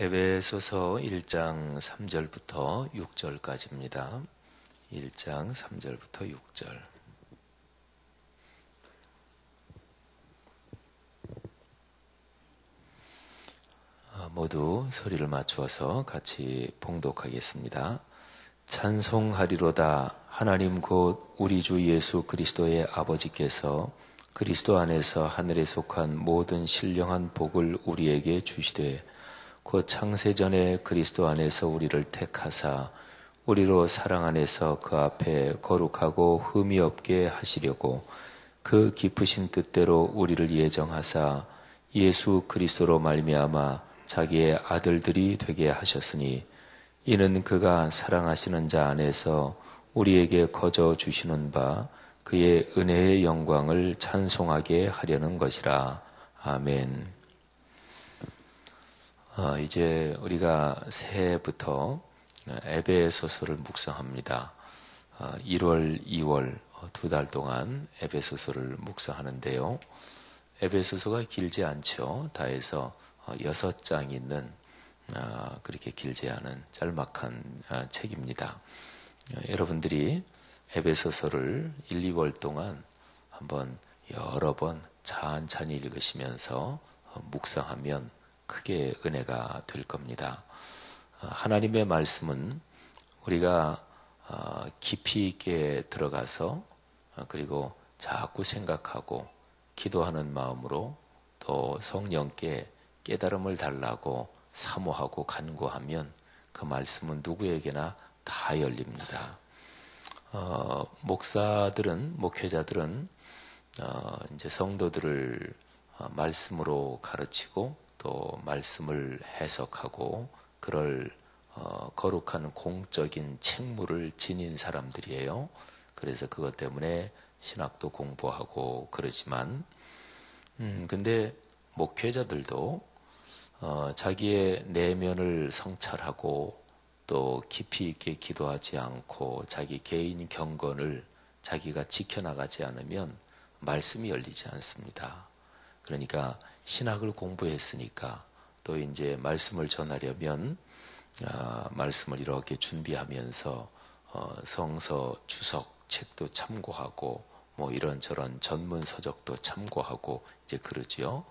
에베소서 1장 3절부터 6절까지입니다. 1장 3절부터 6절. 모두 소리를 맞추어서 같이 봉독하겠습니다. 찬송하리로다. 하나님 곧 우리 주 예수 그리스도의 아버지께서 그리스도 안에서 하늘에 속한 모든 신령한 복을 우리에게 주시되 곧 창세전에 그리스도 안에서 우리를 택하사 우리로 사랑 안에서 그 앞에 거룩하고 흠이 없게 하시려고 그 깊으신 뜻대로 우리를 예정하사 예수 그리스도로 말미암아 자기의 아들들이 되게 하셨으니 이는 그가 사랑하시는 자 안에서 우리에게 거저 주시는 바 그의 은혜의 영광을 찬송하게 하려는 것이라. 아멘. 이제 우리가 새해부터 에베소서를 묵상합니다. 1월, 2월 두 달 동안 에베소서를 묵상하는데요. 에베소서가 길지 않죠. 다 해서 6장 있는 그렇게 길지 않은 짤막한 책입니다. 여러분들이 에베소서를 1, 2월 동안 한번 여러 번 찬찬히 읽으시면서 묵상하면 크게 은혜가 될 겁니다. 하나님의 말씀은 우리가 깊이 있게 들어가서 그리고 자꾸 생각하고 기도하는 마음으로 또 성령께 깨달음을 달라고 사모하고 간구하면 그 말씀은 누구에게나 다 열립니다. 목회자들은 이제 성도들을 말씀으로 가르치고 또 말씀을 해석하고 그럴 거룩한 공적인 책무를 지닌 사람들이에요. 그래서 그것 때문에 신학도 공부하고 그러지만 근데 목회자들도 자기의 내면을 성찰하고 또 깊이 있게 기도하지 않고 자기 개인 경건을 자기가 지켜나가지 않으면 말씀이 열리지 않습니다. 그러니까 신학을 공부했으니까 또 이제 말씀을 전하려면 말씀을 이렇게 준비하면서 성서 주석 책도 참고하고 뭐 이런저런 전문 서적도 참고하고 이제 그러지요.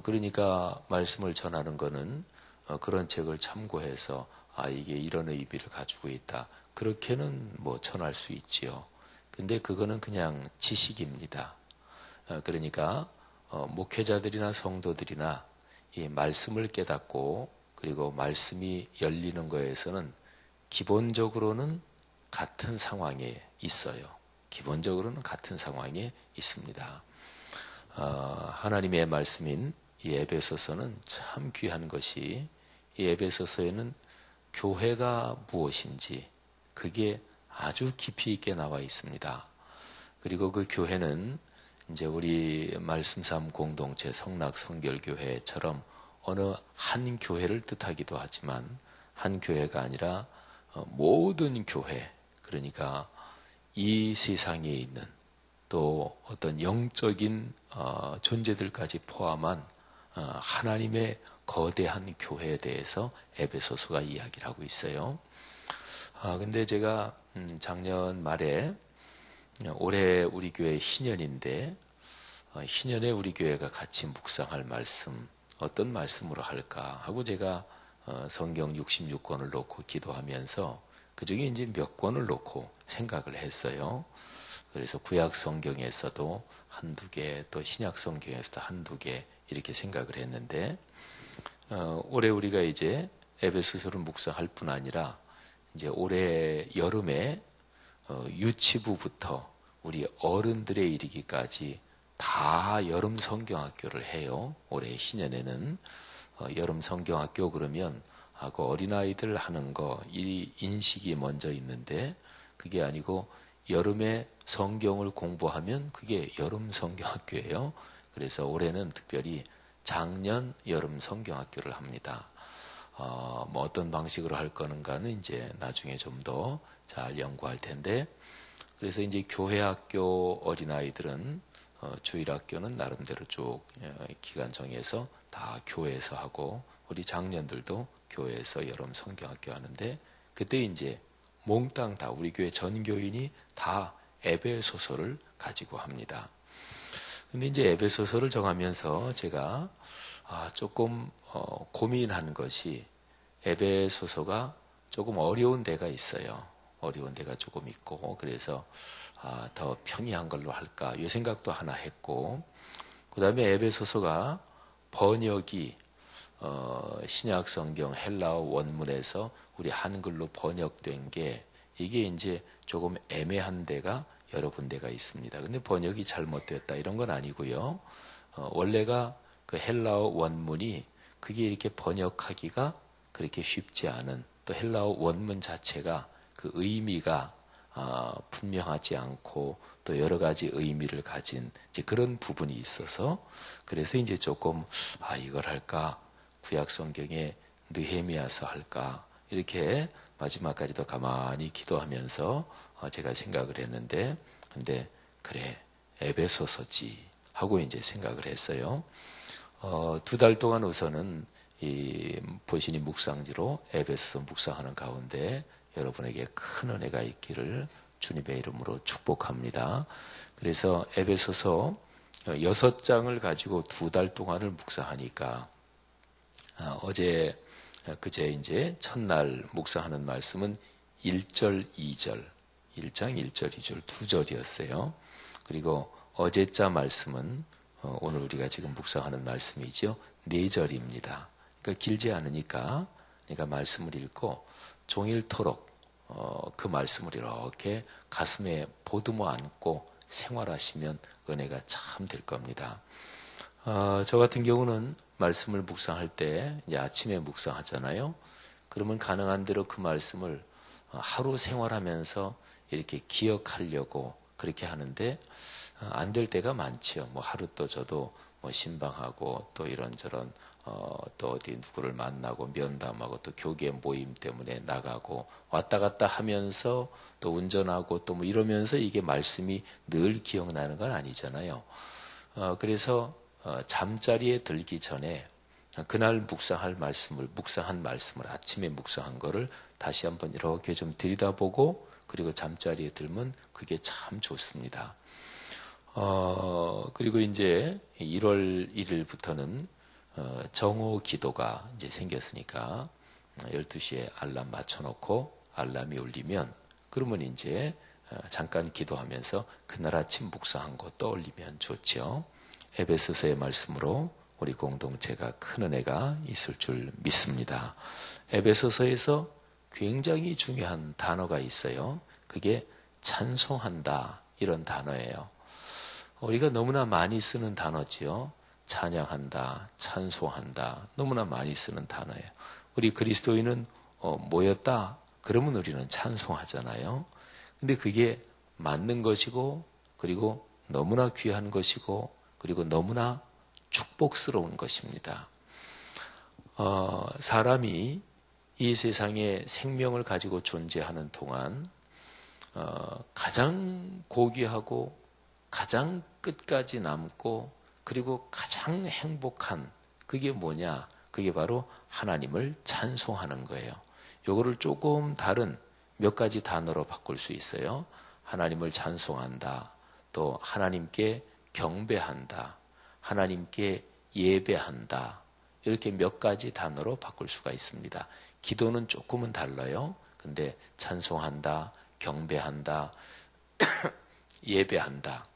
그러니까 말씀을 전하는 거는 그런 책을 참고해서 이게 이런 의미를 가지고 있다. 그렇게는 뭐 전할 수 있지요. 근데 그거는 그냥 지식입니다. 그러니까 목회자들이나 성도들이나 이 말씀을 깨닫고 그리고 말씀이 열리는 거에서는 기본적으로는 같은 상황에 있어요. 기본적으로는 같은 상황에 있습니다. 하나님의 말씀인 이 에베소서는 참 귀한 것이 이 에베소서에는 교회가 무엇인지 그게 아주 깊이 있게 나와 있습니다. 그리고 그 교회는 이제 우리 말씀삼 공동체 성락성결교회처럼 어느 한 교회를 뜻하기도 하지만 한 교회가 아니라 모든 교회, 그러니까 이 세상에 있는 또 어떤 영적인 존재들까지 포함한 하나님의 거대한 교회에 대해서 에베소서가 이야기를 하고 있어요. 근데 제가 작년 말에 올해 우리 교회 희년인데 희년에 우리 교회가 같이 묵상할 말씀 어떤 말씀으로 할까 하고 제가 성경 66권을 놓고 기도하면서 그중에 이제 몇 권을 놓고 생각을 했어요. 그래서 구약 성경에서도 한두 개, 또 신약 성경에서도 한두 개 이렇게 생각을 했는데 올해 우리가 이제 에베소서를 묵상할 뿐 아니라 이제 올해 여름에 유치부부터 우리 어른들에 이르기까지 다 여름 성경학교를 해요. 올해 희년에는 여름 성경학교 그러면 그 어린아이들 하는 거 이 인식이 먼저 있는데 그게 아니고 여름에 성경을 공부하면 그게 여름 성경학교예요. 그래서 올해는 특별히 작년 여름 성경학교를 합니다. 뭐 어떤 방식으로 할 거는가는 이제 나중에 좀 더 잘 연구할 텐데, 그래서 이제 교회 학교 어린아이들은 주일학교는 나름대로 쭉 기간 정해서 다 교회에서 하고, 우리 장년들도 교회에서 여름 성경학교 하는데, 그때 이제 몽땅 다 우리 교회 전 교인이 다 에베소서를 가지고 합니다. 근데 이제 에베소서를 정하면서 제가 조금 고민한 것이, 에베소서가 조금 어려운 데가 있어요. 어려운 데가 조금 있고, 그래서 더 평이한 걸로 할까 이 생각도 하나 했고, 그 다음에 에베소서가 번역이 신약 성경 헬라어 원문에서 우리 한글로 번역된 게, 이게 이제 조금 애매한 데가 여러 군데가 있습니다. 근데 번역이 잘못됐다 이런 건 아니고요. 원래가 그 헬라어 원문이 그게 이렇게 번역하기가 그렇게 쉽지 않은, 또 헬라어 원문 자체가 그 의미가 분명하지 않고 또 여러 가지 의미를 가진 이제 그런 부분이 있어서, 그래서 이제 조금 이걸 할까, 구약 성경에 느헤미야서 할까, 이렇게 마지막까지도 가만히 기도하면서 제가 생각을 했는데, 근데 그래 에베소서지 하고 이제 생각을 했어요. 2달 동안 우선은 이 보시니 묵상지로 에베소서 묵상하는 가운데 여러분에게 큰 은혜가 있기를 주님의 이름으로 축복합니다. 그래서 에베소서 6장을 가지고 2달 동안을 묵상하니까, 그제 이제 첫날 묵상하는 말씀은 1절, 2절, 1장 1절, 2절 2절이었어요. 그리고 어제자 말씀은 오늘 우리가 지금 묵상하는 말씀이죠. 4절입니다. 그러니까 길지 않으니까, 그러니까 말씀을 읽고 종일토록 그 말씀을 이렇게 가슴에 보듬어 안고 생활하시면 은혜가 참 될 겁니다. 저 같은 경우는 말씀을 묵상할 때 이제 아침에 묵상하잖아요. 그러면 가능한 대로 그 말씀을 하루 생활하면서 이렇게 기억하려고 그렇게 하는데 안 될 때가 많지요. 뭐 하루 또 저도 뭐 신방하고 또 이런저런 또 어디 누구를 만나고 면담하고 또 교계 모임 때문에 나가고 왔다 갔다 하면서 또 운전하고 또 뭐 이러면서 이게 말씀이 늘 기억나는 건 아니잖아요. 그래서 잠자리에 들기 전에 그날 묵상한 말씀을 아침에 묵상한 거를 다시 한번 이렇게 좀 들여다보고, 그리고 잠자리에 들면 그게 참 좋습니다. 그리고 이제 1월 1일부터는 정오 기도가 이제 생겼으니까 12시에 알람 맞춰놓고 알람이 울리면, 그러면 이제 잠깐 기도하면서 그날 아침 묵상한 거 떠올리면 좋죠. 에베소서의 말씀으로 우리 공동체가 큰 은혜가 있을 줄 믿습니다. 에베소서에서 굉장히 중요한 단어가 있어요. 그게 찬송한다, 이런 단어예요. 우리가 너무나 많이 쓰는 단어지요. 찬양한다, 찬송한다, 너무나 많이 쓰는 단어예요. 우리 그리스도인은 모였다 그러면 우리는 찬송하잖아요. 근데 그게 맞는 것이고, 그리고 너무나 귀한 것이고, 그리고 너무나 축복스러운 것입니다. 사람이 이 세상에 생명을 가지고 존재하는 동안 가장 고귀하고 가장 끝까지 남고 그리고 가장 행복한 그게 뭐냐? 그게 바로 하나님을 찬송하는 거예요. 요거를 조금 다른 몇 가지 단어로 바꿀 수 있어요. 하나님을 찬송한다, 또 하나님께 경배한다, 하나님께 예배한다, 이렇게 몇 가지 단어로 바꿀 수가 있습니다. 기도는 조금은 달라요. 근데 찬송한다, 경배한다, 예배한다,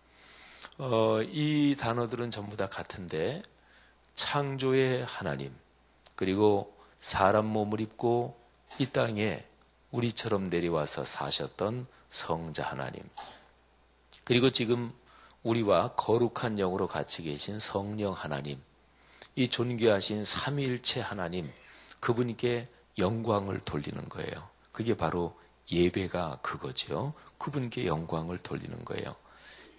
이 단어들은 전부 다 같은데, 창조의 하나님, 그리고 사람 몸을 입고 이 땅에 우리처럼 내려와서 사셨던 성자 하나님, 그리고 지금 우리와 거룩한 영으로 같이 계신 성령 하나님, 이 존귀하신 삼위일체 하나님, 그분께 영광을 돌리는 거예요. 그게 바로 예배가 그거죠. 그분께 영광을 돌리는 거예요.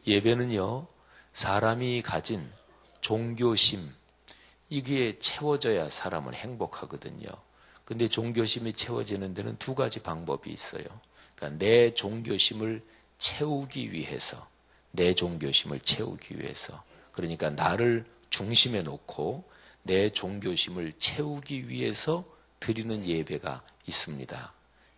예배는요, 사람이 가진 종교심, 이게 채워져야 사람은 행복하거든요. 근데 종교심이 채워지는 데는 2가지 방법이 있어요. 그러니까 내 종교심을 채우기 위해서, 내 종교심을 채우기 위해서. 그러니까 나를 중심에 놓고 내 종교심을 채우기 위해서 드리는 예배가 있습니다.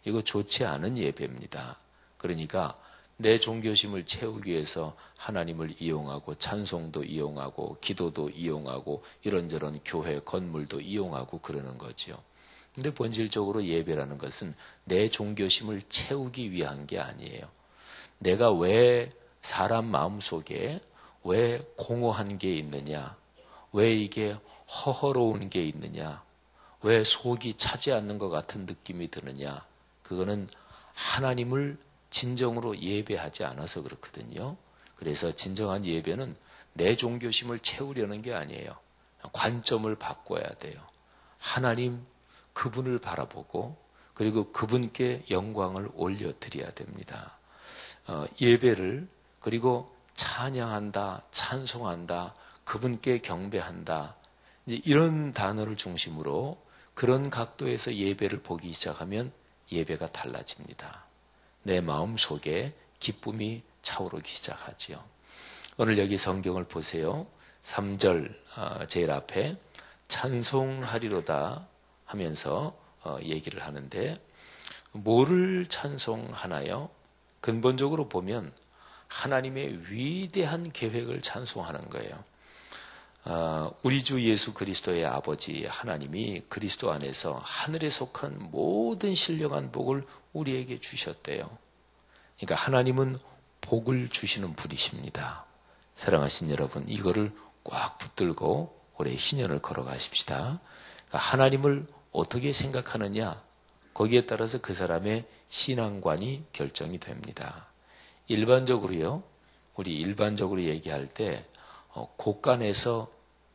이거 좋지 않은 예배입니다. 그러니까 내 종교심을 채우기 위해서 하나님을 이용하고 찬송도 이용하고 기도도 이용하고 이런저런 교회 건물도 이용하고 그러는 거죠. 근데 본질적으로 예배라는 것은 내 종교심을 채우기 위한 게 아니에요. 내가 왜 사람 마음속에 왜 공허한 게 있느냐, 왜 이게 허허로운 게 있느냐, 왜 속이 차지 않는 것 같은 느낌이 드느냐, 그거는 하나님을 진정으로 예배하지 않아서 그렇거든요. 그래서 진정한 예배는 내 종교심을 채우려는 게 아니에요. 관점을 바꿔야 돼요. 하나님 그분을 바라보고 그리고 그분께 영광을 올려드려야 됩니다. 예배를 그리고 찬양한다, 찬송한다, 그분께 경배한다, 이런 단어를 중심으로 그런 각도에서 예배를 보기 시작하면 예배가 달라집니다. 내 마음 속에 기쁨이 차오르기 시작하지요. 오늘 여기 성경을 보세요. 3절 제일 앞에 찬송하리로다 하면서 얘기를 하는데 뭐를 찬송하나요? 근본적으로 보면 하나님의 위대한 계획을 찬송하는 거예요. 우리 주 예수 그리스도의 아버지 하나님이 그리스도 안에서 하늘에 속한 모든 신령한 복을 우리에게 주셨대요. 그러니까 하나님은 복을 주시는 분이십니다. 사랑하신 여러분, 이거를 꽉 붙들고 올해 희년을 걸어가십시다. 그러니까 하나님을 어떻게 생각하느냐, 거기에 따라서 그 사람의 신앙관이 결정이 됩니다. 일반적으로요, 우리 일반적으로 얘기할 때 곳간에서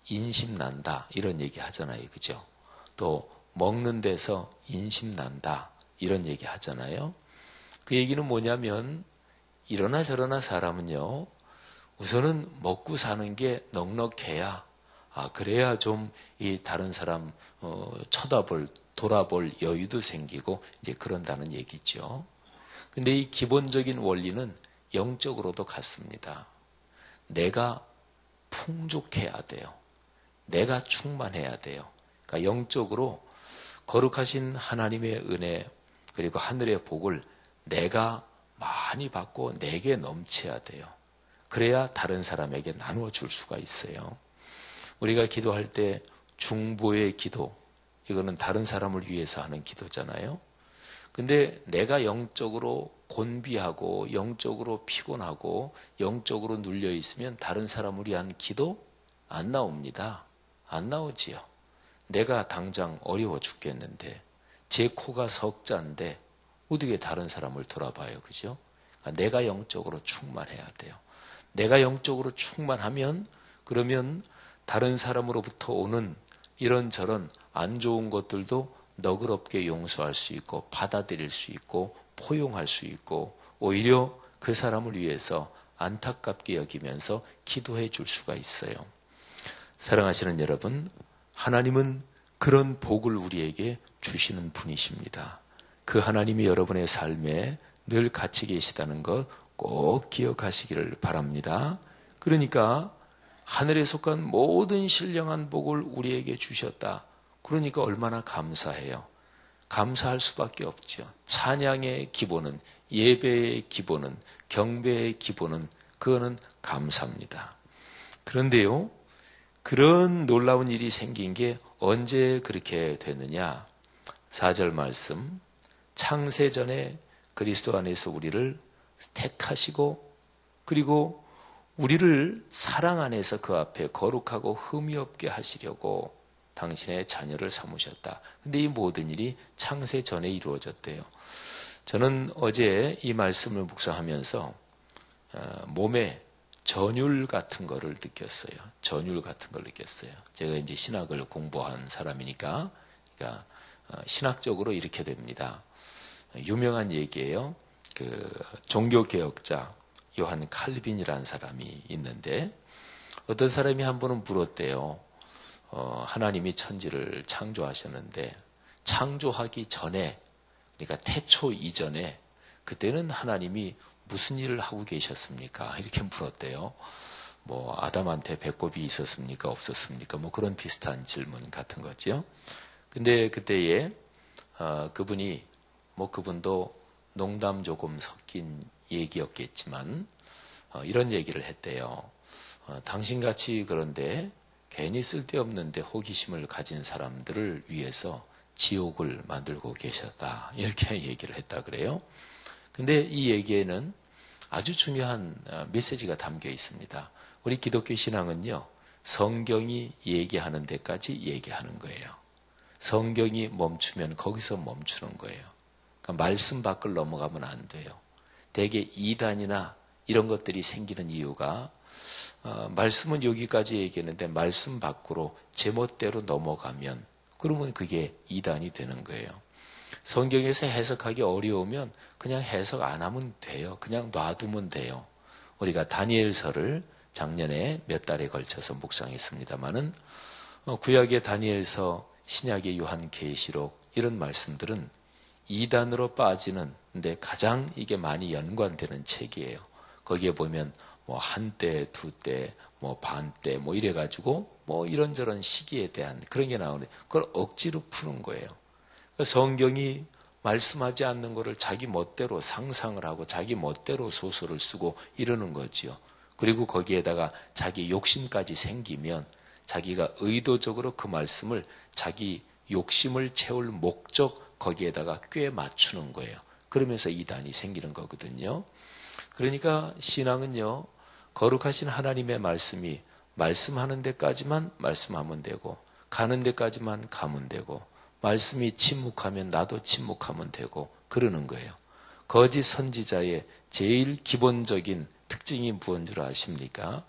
인심난다 이런 얘기 하잖아요. 그죠? 또 먹는 데서 인심난다 이런 얘기 하잖아요. 그 얘기는 뭐냐면 이러나 저러나 사람은요, 우선은 먹고 사는 게 넉넉해야, 그래야 좀 이 다른 사람 돌아볼 여유도 생기고 이제 그런다는 얘기죠. 근데 이 기본적인 원리는 영적으로도 같습니다. 내가 풍족해야 돼요. 내가 충만해야 돼요. 그러니까 영적으로 거룩하신 하나님의 은혜 그리고 하늘의 복을 내가 많이 받고 내게 넘쳐야 돼요. 그래야 다른 사람에게 나누어 줄 수가 있어요. 우리가 기도할 때 중보의 기도, 이거는 다른 사람을 위해서 하는 기도잖아요. 근데 내가 영적으로 곤비하고 영적으로 피곤하고 영적으로 눌려 있으면 다른 사람을 위한 기도 안 나옵니다. 안 나오지요. 내가 당장 어려워 죽겠는데 제 코가 석자인데 어떻게 다른 사람을 돌아봐요. 그죠? 그러니까 내가 영적으로 충만해야 돼요. 내가 영적으로 충만하면 그러면 다른 사람으로부터 오는 이런저런 안 좋은 것들도 너그럽게 용서할 수 있고 받아들일 수 있고 포용할 수 있고 오히려 그 사람을 위해서 안타깝게 여기면서 기도해 줄 수가 있어요. 사랑하시는 여러분, 하나님은 그런 복을 우리에게 주시는 분이십니다. 그 하나님이 여러분의 삶에 늘 같이 계시다는 것 꼭 기억하시기를 바랍니다. 그러니까 하늘에 속한 모든 신령한 복을 우리에게 주셨다. 그러니까 얼마나 감사해요. 감사할 수밖에 없죠. 찬양의 기본은, 예배의 기본은, 경배의 기본은 그거는 감사입니다. 그런데요, 그런 놀라운 일이 생긴 게 언제 그렇게 됐느냐? 4절 말씀, 창세전에 그리스도 안에서 우리를 택하시고 그리고 우리를 사랑 안에서 그 앞에 거룩하고 흠이 없게 하시려고 당신의 자녀를 삼으셨다. 근데 이 모든 일이 창세 전에 이루어졌대요. 저는 어제 이 말씀을 묵상하면서 몸에 전율 같은 거를 느꼈어요. 전율 같은 걸 느꼈어요. 제가 이제 신학을 공부한 사람이니까, 그러니까 신학적으로 이렇게 됩니다. 유명한 얘기예요. 그 종교개혁자 요한 칼빈이라는 사람이 있는데 어떤 사람이 한 번은 물었대요. 하나님이 천지를 창조하셨는데 창조하기 전에, 그러니까 태초 이전에 그때는 하나님이 무슨 일을 하고 계셨습니까? 이렇게 물었대요. 뭐 아담한테 배꼽이 있었습니까? 없었습니까? 뭐 그런 비슷한 질문 같은 거죠. 근데 그때에 그분이 뭐 그분도 농담 조금 섞인 얘기였겠지만 이런 얘기를 했대요. 당신같이 그런데 괜히 쓸데없는데 호기심을 가진 사람들을 위해서 지옥을 만들고 계셨다. 이렇게 얘기를 했다 그래요. 근데 이 얘기에는 아주 중요한 메시지가 담겨 있습니다. 우리 기독교 신앙은요, 성경이 얘기하는 데까지 얘기하는 거예요. 성경이 멈추면 거기서 멈추는 거예요. 그러니까 말씀 밖을 넘어가면 안 돼요. 대개 이단이나 이런 것들이 생기는 이유가 말씀은 여기까지 얘기했는데 말씀 밖으로 제멋대로 넘어가면 그러면 그게 이단이 되는 거예요. 성경에서 해석하기 어려우면 그냥 해석 안 하면 돼요. 그냥 놔두면 돼요. 우리가 다니엘서를 작년에 몇 달에 걸쳐서 묵상했습니다마는 구약의 다니엘서, 신약의 요한계시록 이런 말씀들은 이단으로 빠지는 근데 가장 이게 많이 연관되는 책이에요. 거기에 보면 뭐 한때, 두때, 뭐 반때 뭐 이래가지고 뭐 이런저런 시기에 대한 그런 게 나오는데 그걸 억지로 푸는 거예요. 성경이 말씀하지 않는 것을 자기 멋대로 상상을 하고 자기 멋대로 소설을 쓰고 이러는 거지요. 그리고 거기에다가 자기 욕심까지 생기면 자기가 의도적으로 그 말씀을 자기 욕심을 채울 목적 거기에다가 꽤 맞추는 거예요. 그러면서 이단이 생기는 거거든요. 그러니까 신앙은요, 거룩하신 하나님의 말씀이 말씀하는 데까지만 말씀하면 되고 가는 데까지만 가면 되고 말씀이 침묵하면 나도 침묵하면 되고 그러는 거예요. 거짓 선지자의 제일 기본적인 특징이 무엇인 줄 아십니까?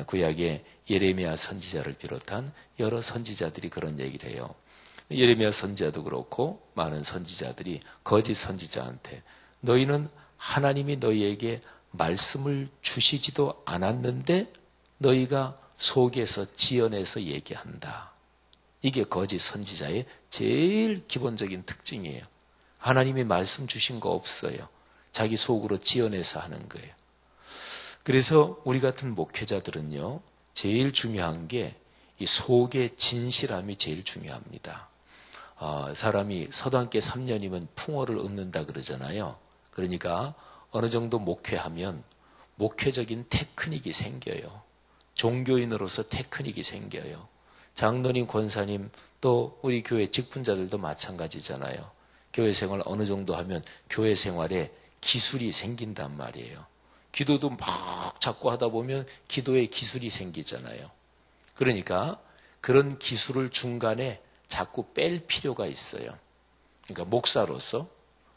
구약의 예레미야 선지자를 비롯한 여러 선지자들이 그런 얘기를 해요. 예레미야 선지자도 그렇고 많은 선지자들이 거짓 선지자한테 너희는 하나님이 너희에게 말씀을 주시지도 않았는데 너희가 속에서 지어내서 얘기한다. 이게 거짓 선지자의 제일 기본적인 특징이에요. 하나님이 말씀 주신 거 없어요. 자기 속으로 지어내서 하는 거예요. 그래서 우리 같은 목회자들은요, 제일 중요한 게 이 속의 진실함이 제일 중요합니다. 사람이 서당계 3년이면 풍어를 읊는다 그러잖아요. 그러니까 어느 정도 목회하면 목회적인 테크닉이 생겨요. 종교인으로서 테크닉이 생겨요. 장로님, 권사님, 또 우리 교회 직분자들도 마찬가지잖아요. 교회 생활 어느 정도 하면 교회 생활에 기술이 생긴단 말이에요. 기도도 막 자꾸 하다 보면 기도에 기술이 생기잖아요. 그러니까 그런 기술을 중간에 자꾸 뺄 필요가 있어요. 그러니까 목사로서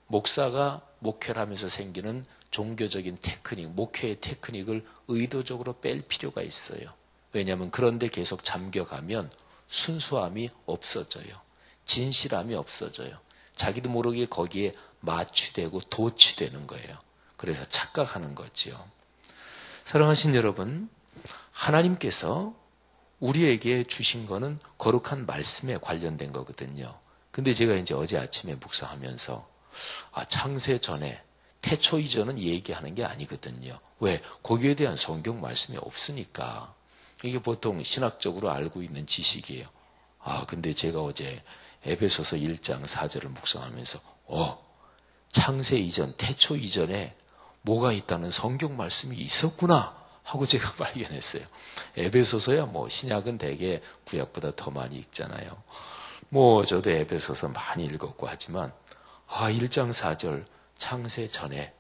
목사가 목회를 하면서 생기는 종교적인 테크닉, 목회의 테크닉을 의도적으로 뺄 필요가 있어요. 왜냐하면 그런데 계속 잠겨가면 순수함이 없어져요. 진실함이 없어져요. 자기도 모르게 거기에 마취되고 도취되는 거예요. 그래서 착각하는 거지요. 사랑하신 여러분, 하나님께서 우리에게 주신 거는 거룩한 말씀에 관련된 거거든요. 근데 제가 이제 어제 아침에 묵상하면서 창세 전에 태초 이전은 얘기하는 게 아니거든요. 왜? 거기에 대한 성경 말씀이 없으니까. 이게 보통 신학적으로 알고 있는 지식이에요. 근데 제가 어제 에베소서 1장 4절을 묵상하면서 창세 이전, 태초 이전에 뭐가 있다는 성경 말씀이 있었구나 하고 제가 발견했어요. 에베소서야 뭐 신약은 대개 구약보다 더 많이 읽잖아요. 뭐 저도 에베소서 많이 읽었고 하지만 1장 4절 창세 전에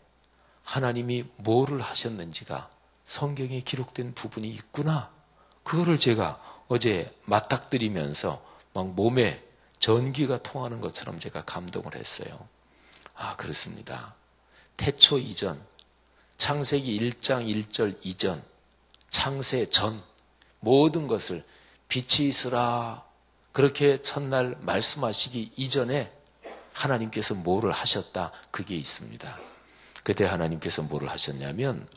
하나님이 뭐를 하셨는지가 성경에 기록된 부분이 있구나. 그거를 제가 어제 맞닥뜨리면서 막 몸에 전기가 통하는 것처럼 제가 감동을 했어요. 그렇습니다. 태초 이전, 창세기 1장 1절 이전, 창세 전 모든 것을 빛이 있으라 그렇게 첫날 말씀하시기 이전에 하나님께서 뭐를 하셨다 그게 있습니다. 그때 하나님께서 뭐를 하셨냐면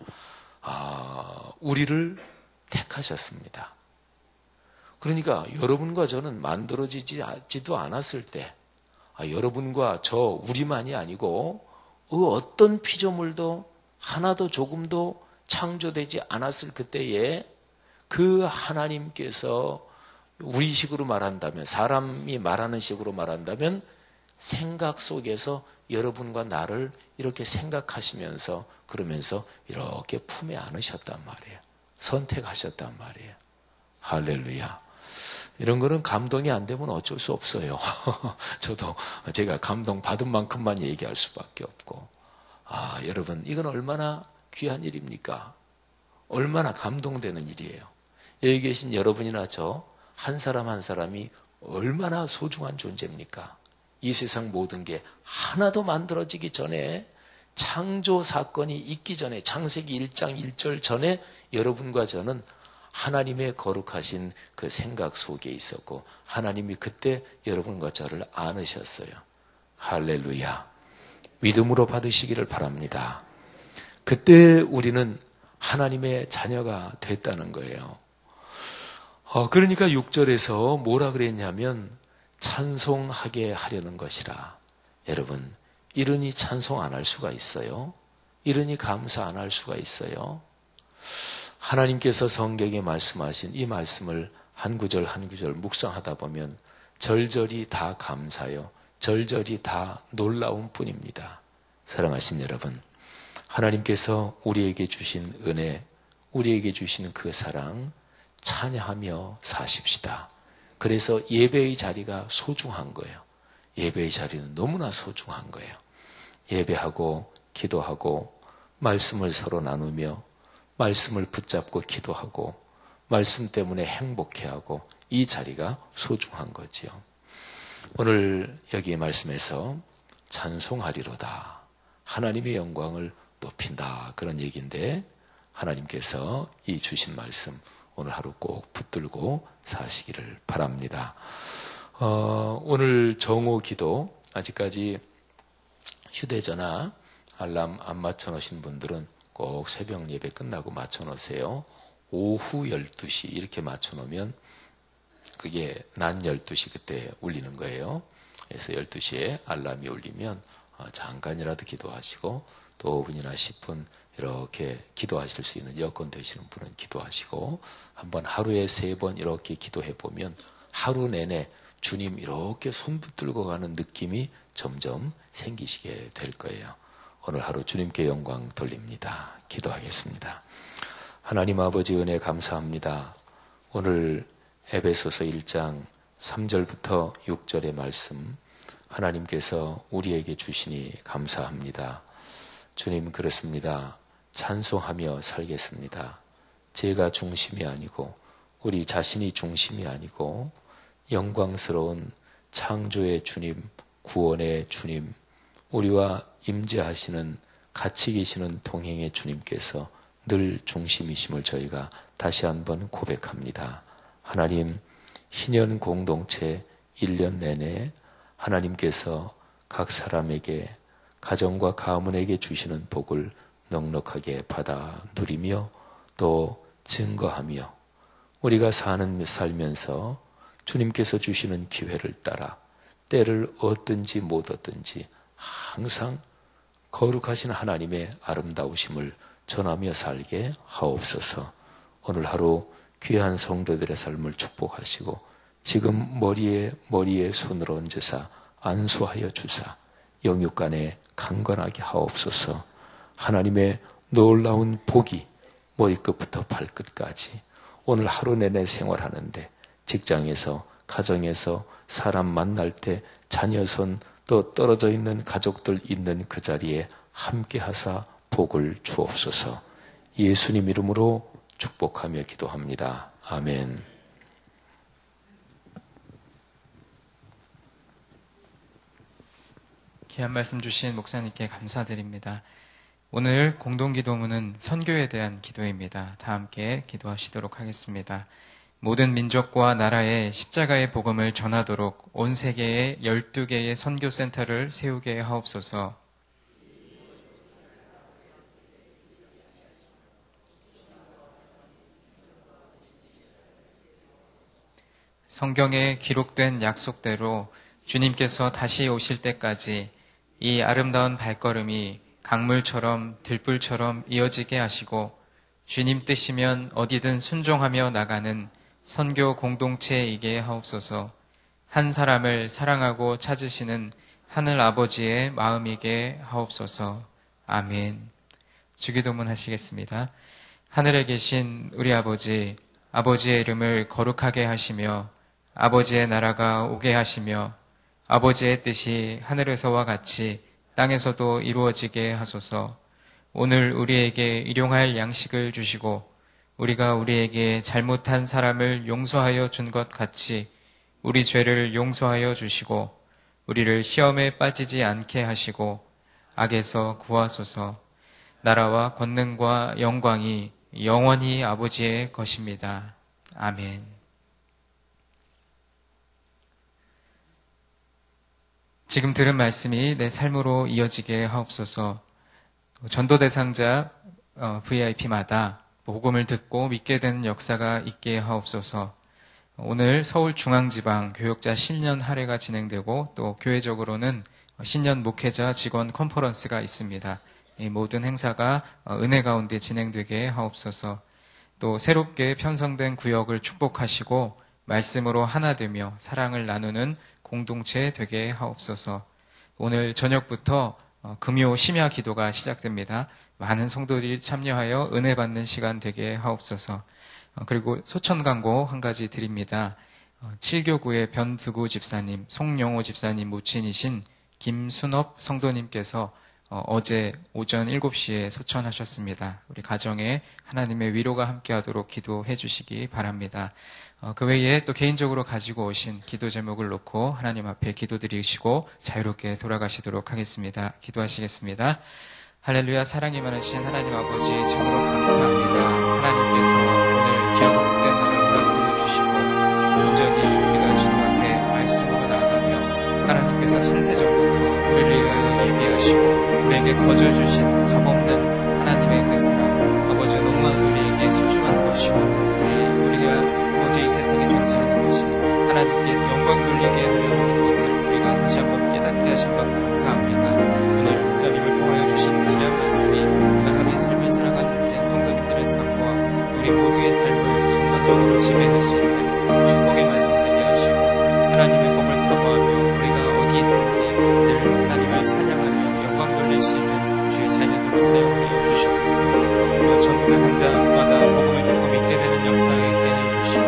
우리를 택하셨습니다. 그러니까 여러분과 저는 만들어지지도 않았을 때 여러분과 저 우리만이 아니고 어떤 피조물도 하나도 조금도 창조되지 않았을 그때에 그 하나님께서 우리식으로 말한다면, 사람이 말하는 식으로 말한다면 생각 속에서 여러분과 나를 이렇게 생각하시면서 그러면서 이렇게 품에 안으셨단 말이에요. 선택하셨단 말이에요. 할렐루야. 이런 거는 감동이 안 되면 어쩔 수 없어요. 저도 제가 감동 받은 만큼만 얘기할 수밖에 없고. 여러분, 이건 얼마나 귀한 일입니까? 얼마나 감동되는 일이에요. 여기 계신 여러분이나 저 한 사람 한 사람이 얼마나 소중한 존재입니까? 이 세상 모든 게 하나도 만들어지기 전에, 창조 사건이 있기 전에, 창세기 1장 1절 전에 여러분과 저는 하나님의 거룩하신 그 생각 속에 있었고, 하나님이 그때 여러분과 저를 안으셨어요. 할렐루야. 믿음으로 받으시기를 바랍니다. 그때 우리는 하나님의 자녀가 됐다는 거예요. 그러니까 6절에서 뭐라 그랬냐면 찬송하게 하려는 것이라. 여러분, 이러니 찬송 안 할 수가 있어요? 이러니 감사 안 할 수가 있어요? 하나님께서 성경에 말씀하신 이 말씀을 한 구절 한 구절 묵상하다 보면 절절히 다 감사요, 절절히 다 놀라운 뿐입니다. 사랑하신 여러분, 하나님께서 우리에게 주신 은혜, 우리에게 주신 그 사랑 찬양하며 사십시다. 그래서 예배의 자리가 소중한 거예요. 예배의 자리는 너무나 소중한 거예요. 예배하고 기도하고 말씀을 서로 나누며 말씀을 붙잡고 기도하고 말씀 때문에 행복해하고, 이 자리가 소중한 거지요. 오늘 여기 말씀에서 찬송하리로다, 하나님의 영광을 높인다, 그런 얘기인데, 하나님께서 이 주신 말씀 오늘 하루 꼭 붙들고 사시기를 바랍니다. 오늘 정오 기도, 아직까지 휴대전화 알람 안 맞춰놓으신 분들은 꼭 새벽 예배 끝나고 맞춰놓으세요. 오후 12시 이렇게 맞춰놓으면 그게 낮 12시 그때 울리는 거예요. 그래서 12시에 알람이 울리면 잠깐이라도 기도하시고, 또 5분이나 10분 이렇게 기도하실 수 있는 여건 되시는 분은 기도하시고, 한번 하루에 3번 이렇게 기도해 보면 하루 내내 주님 이렇게 손 붙들고 가는 느낌이 점점 생기시게 될 거예요. 오늘 하루 주님께 영광 돌립니다. 기도하겠습니다. 하나님 아버지, 은혜 감사합니다. 오늘 에베소서 1장 3절부터 6절의 말씀 하나님께서 우리에게 주시니 감사합니다. 주님, 그렇습니다. 찬송하며 살겠습니다. 제가 중심이 아니고 우리 자신이 중심이 아니고 영광스러운 창조의 주님, 구원의 주님, 우리와 임재하시는 같이 계시는 동행의 주님께서 늘 중심이심을 저희가 다시 한번 고백합니다. 하나님, 희년 공동체 1년 내내 하나님께서 각 사람에게, 가정과 가문에게 주시는 복을 넉넉하게 받아 누리며 또 증거하며, 우리가 살면서 주님께서 주시는 기회를 따라 때를 얻든지 못 얻든지 항상 거룩하신 하나님의 아름다우심을 전하며 살게 하옵소서. 오늘 하루 귀한 성도들의 삶을 축복하시고, 지금 머리에 손을 얹으사 안수하여 주사 영육간에 강건하게 하옵소서. 하나님의 놀라운 복이 머리끝부터 발끝까지 오늘 하루 내내 생활하는데, 직장에서, 가정에서, 사람 만날 때, 자녀선, 또 떨어져 있는 가족들 있는 그 자리에 함께 하사 복을 주옵소서. 예수님 이름으로 축복하며 기도합니다. 아멘. 귀한 말씀 주신 목사님께 감사드립니다. 오늘 공동기도문은 선교에 대한 기도입니다. 다 함께 기도하시도록 하겠습니다. 모든 민족과 나라에 십자가의 복음을 전하도록 온 세계에 12개의 선교센터를 세우게 하옵소서. 성경에 기록된 약속대로 주님께서 다시 오실 때까지 이 아름다운 발걸음이 강물처럼 들불처럼 이어지게 하시고 주님 뜻이면 어디든 순종하며 나가는 선교 공동체이게 하옵소서. 한 사람을 사랑하고 찾으시는 하늘 아버지의 마음이게 하옵소서. 아멘. 주기도문 하시겠습니다. 하늘에 계신 우리 아버지, 아버지의 이름을 거룩하게 하시며 아버지의 나라가 오게 하시며 아버지의 뜻이 하늘에서와 같이 땅에서도 이루어지게 하소서. 오늘 우리에게 일용할 양식을 주시고 우리가 우리에게 잘못한 사람을 용서하여 준 것 같이 우리 죄를 용서하여 주시고 우리를 시험에 빠지지 않게 하시고 악에서 구하소서. 나라와 권능과 영광이 영원히 아버지의 것입니다. 아멘. 지금 들은 말씀이 내 삶으로 이어지게 하옵소서. 전도 대상자 VIP마다 복음을 듣고 믿게 되는 역사가 있게 하옵소서. 오늘 서울중앙지방 교역자 신년 할애가 진행되고 또 교회적으로는 신년 목회자 직원 컨퍼런스가 있습니다. 이 모든 행사가 은혜 가운데 진행되게 하옵소서. 또 새롭게 편성된 구역을 축복하시고 말씀으로 하나 되며 사랑을 나누는 공동체 되게 하옵소서. 오늘 저녁부터 금요 심야 기도가 시작됩니다. 많은 성도들이 참여하여 은혜 받는 시간 되게 하옵소서. 그리고 소천 광고 한 가지 드립니다. 7교구의 변두구 집사님, 송영호 집사님 모친이신 김순업 성도님께서 어제 오전 7시에 소천하셨습니다. 우리 가정에 하나님의 위로가 함께하도록 기도해 주시기 바랍니다. 그 외에 또 개인적으로 가지고 오신 기도 제목을 놓고 하나님 앞에 기도드리시고 자유롭게 돌아가시도록 하겠습니다. 기도하시겠습니다. 할렐루야. 사랑이 많으신 하나님 아버지 참으로 감사합니다. 하나님께서 오늘 귀하고 복된 날을 허락하여 주시고 온전히 우리가 주님 앞에 말씀으로 나아가며 하나님께서 창세전부터 우리를 위하여 예비하시고 우리에게 거저주신 값없는 하나님의 그 사랑 아버지 너무나 우리에게 소중한 것이고 우리가 아버지 이 세상에 존재하는 것이 하나님께 영광 돌리게 하려는 것을 우리가 다시 한번 깨닫게 하신 것 감사합니다. 오늘 목사님을 통하여 주신 귀한 말씀이 오늘 하루의 삶을 살아가는 성도님들의 삶과 우리 모두의 삶을 전반적으로 지배할 수 있는 축복의 말씀 되게 하시고 하나님의 복을 사모하며 우리가 어디 있든지 늘 하나님을 찬양하며 영광 돌릴 수 있는 주의 자녀들로 사용하여 주시옵소서. 또 전국 대상자마다 복음을 듣고 믿게 되는 역사에 있게 해주시고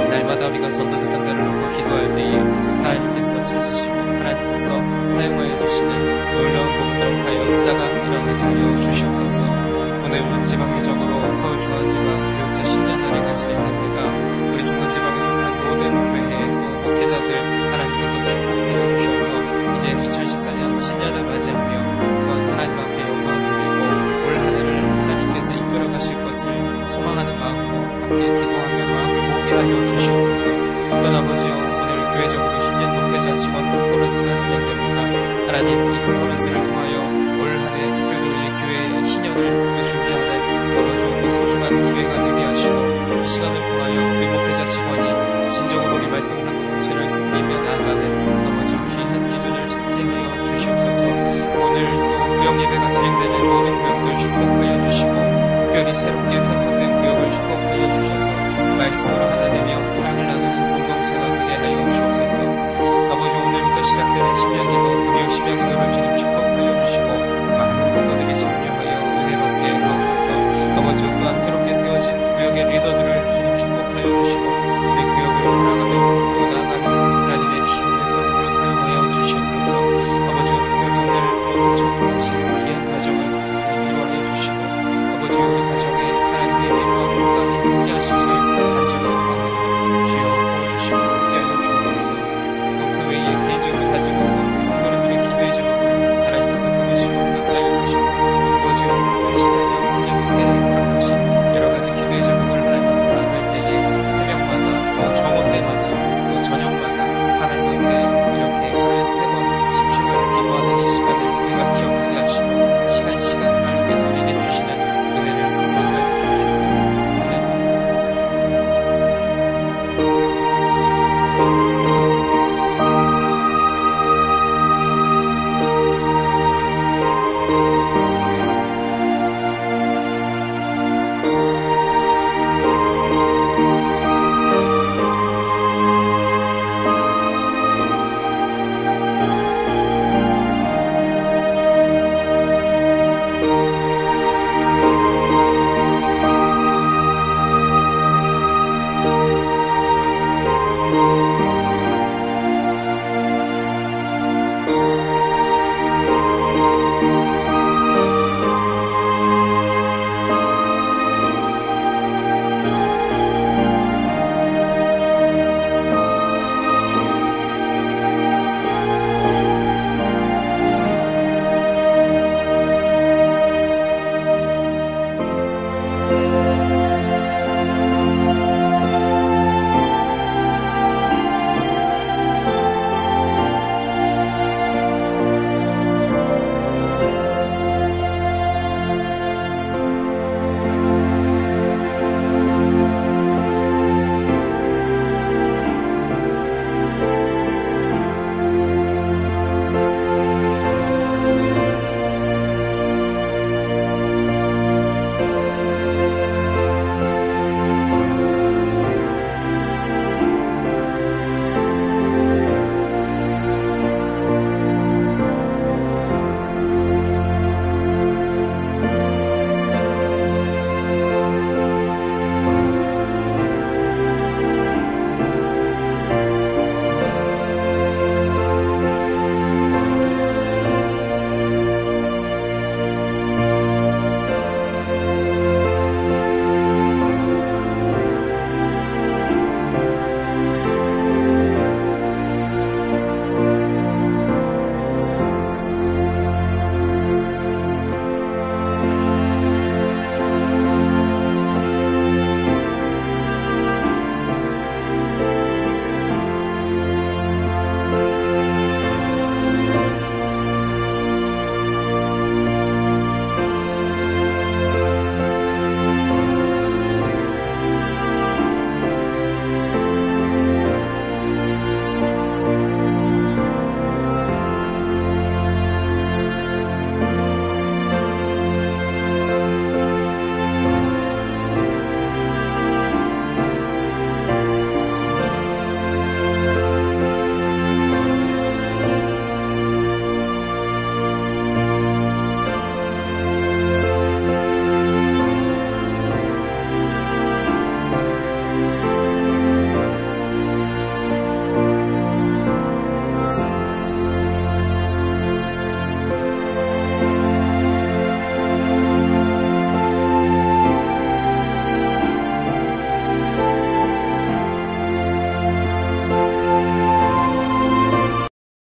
날마다 우리가 전도 대상자를 놓고 기도할 때에 하나님께서 찾으시고 하나님께서 사용하여 주시는 놀라운 복음 전파 역사가 일어나게 하여 주시옵소서. 오늘 지방회적으로 서울중앙지방 교역자 신년전회가 진행됩니다. 우리 중간지방에 속한 모든 교회 또 목회자들 하나님께서 축복하여 주셔서 이제 2014년 신년을 맞이하며 또한 하나님 앞에 영광을 돌리고 올 한해를 하나님께서 이끌어 가실 것을 소망하는 마음으로 함께 기도하며 마음을 모게 하여 주시옵소서. 또한 아버지여 오늘 교회적으로 신년 목회자 직원 컨퍼런스가 진행됩니다. 하나님 이 컨퍼런스를 통하여 올 한해 특별히 우리 교회의 신년을 준비하는 아버지 또 소중한 기회가 되게 하시고 이 시간을 통하여 우리 목회자 직원이 진정으로 우리 말씀 상공동체를 섬기며 나아가는 아버지 귀한 기준을 찾게 하여 주시옵소서. 오늘 또 구역 예배가 진행되는 모든 구역들 축복하여 주시고 특별히 새롭게 편성된 구역을 축복하여 주셔서 말씀으로 하나 되며 사랑을 나누는 공동